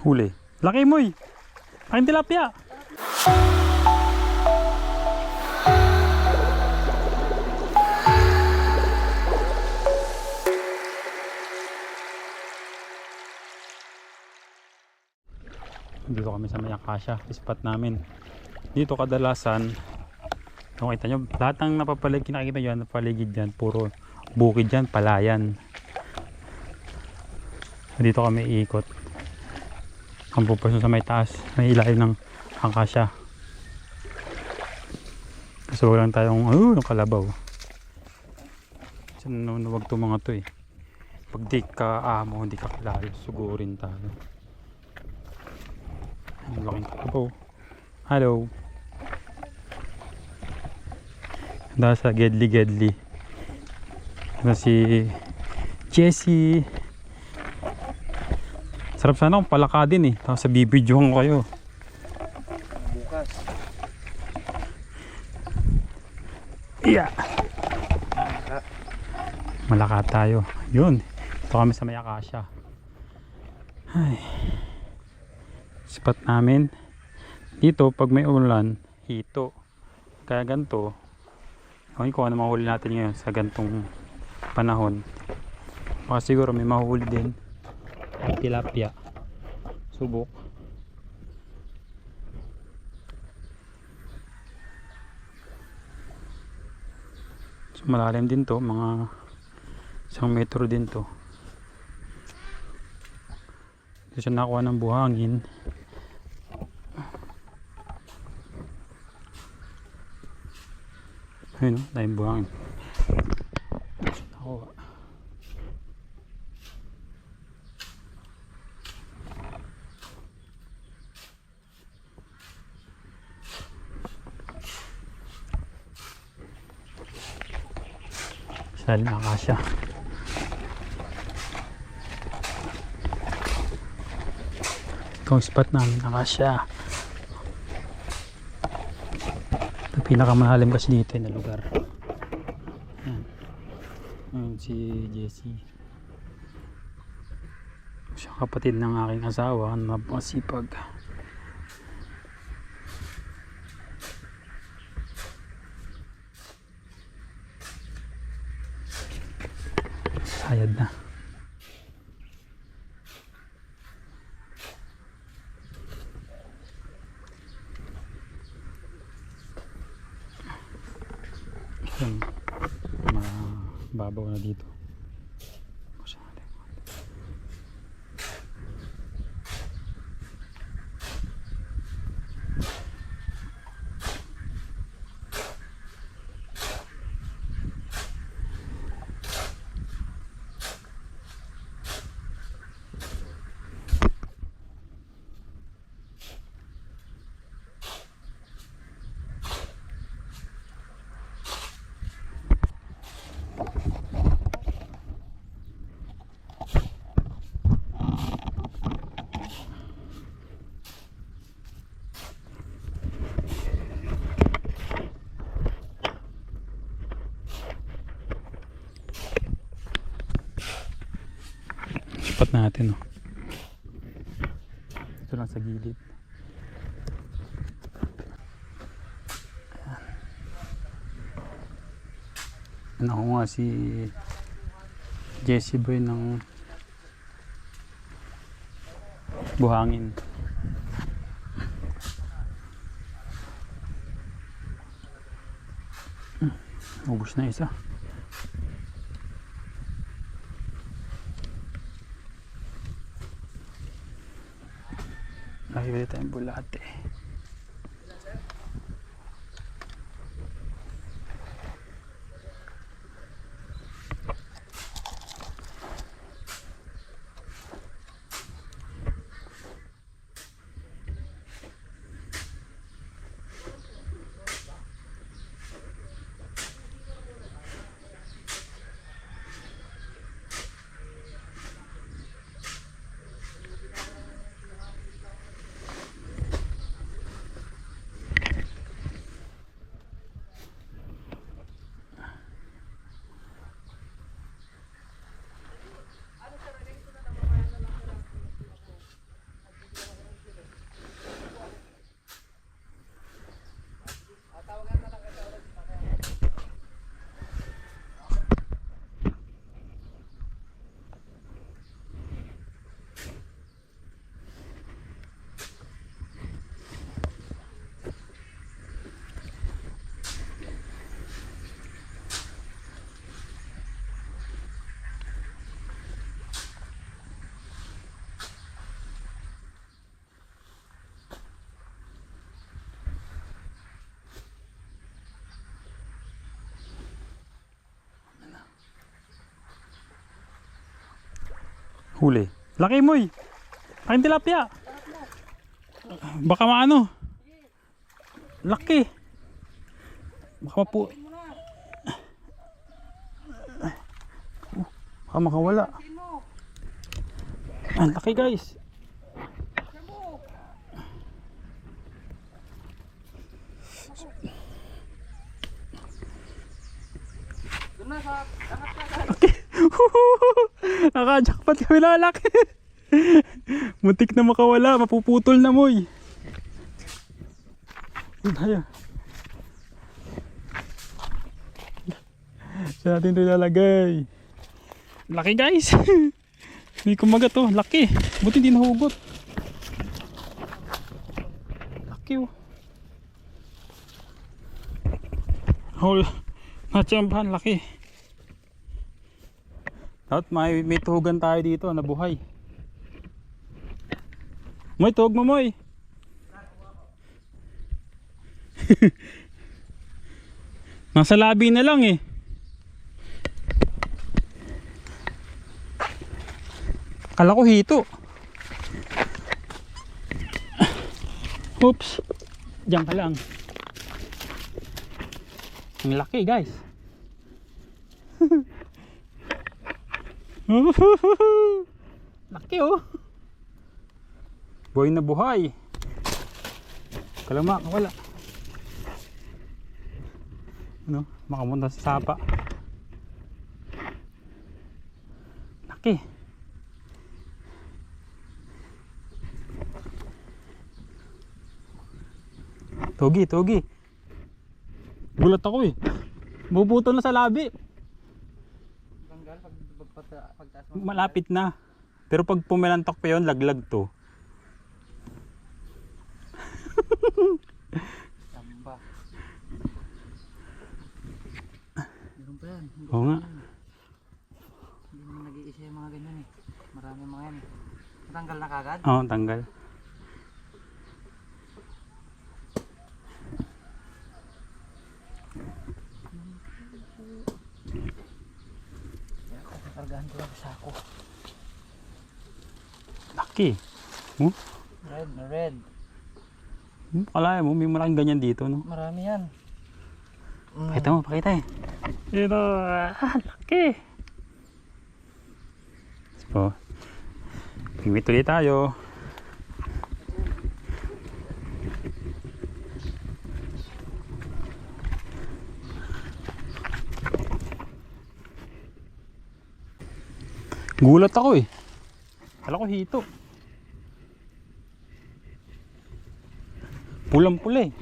Huli. Laki mo eh. Aking tilapia. Dito kami sa may Acacia, spot namin. Dito kadalasan, nakita nyo, lahat ng napapaligid, nakikita nyo, napaligid dyan, puro bukid dyan, palayan. Dito kami iikot. Ang pupwesto sa may taas, may ilalim ng Acacia. Kasi wala lang tayong, yung kalabaw. Kasi nanunuwag to mga to eh. Pag di ka amo, hindi ka kilala, sugurin tayo. Ang laking kalabaw. Hello. Handa sa Gedli. Handa si Jessie. Sarap sana kung palakadin eh. Tapos sa bibidyohan ko kayo. Bukas. Yeah. Malaka tayo. Yun. Ito kami sa may Acacia. Ay. Spot namin. Dito pag may ulan, hito. Kaya ganito. Okay, kung ano mahuli natin ngayon sa gantong panahon. Baka siguro may mahuli din. Tilapia. Subok. So, malalim din to, mga 1 metro din to. Dito siya nakuha ng buhangin. Ayun o, dahil buhangin. Nakuha. Sali na Acacia. Itong spot namin Acacia. Ito pinakamahalim kasi dito na lugar. Ayan. Ayan si Jessie. Siya kapatid ng aking asawa na masipag. Sayad na. Mababaw na dito. Spot natin oh. Ito lang sa gilid. Ayan. Ako nga si Jessie Boy ng buhangin. Ubus na isa. Nakikita tayong bulate. Huli. Laki mo eh. Laking tilapia. Baka maano. Laki. Baka mapu... Baka makawala. Ang laki guys. Laki. Naka-jackpot kami na laki. Muntik na makawala. Mapuputol na mo eh. Tayo. Saan natin ito ilalagay? Laki guys. Hindi kumagat oh. Laki. Buti hindi nahugot. Laki oh. Hol. Natsambahan. Laki. Dapat may tuhugan tayo dito na buhay. Moy, tuhog mo Moy. Nasa labi na lang eh. Kala ko hito. Oops. Diyan ka lang. Ang laki guys. Laki oh. Buhay na buhay. Kalama, wala. Ano, makamunta sa sapa. Laki. Togi, togi. Gulat ako eh. Bubutol na sa labi. Malapit na. Pero pag pumilantok pa yun, laglag to. Tamba. Meron pa yan. Oo nga. Hindi naman nag-iisa yung mga ganyan eh. Marami mga yan eh. Natanggal na kagad? Oo, tanggal. Kargahan ko lang sa sako. Laki. Oh, Red na red. kalaya mo, may malaking ganyan dito, no? Marami yan. Pakita mo, pakita eh. Ito, laki. So, pimit ulit tayo. Gulat ako eh. Kala ko hito. Pulang-pula eh.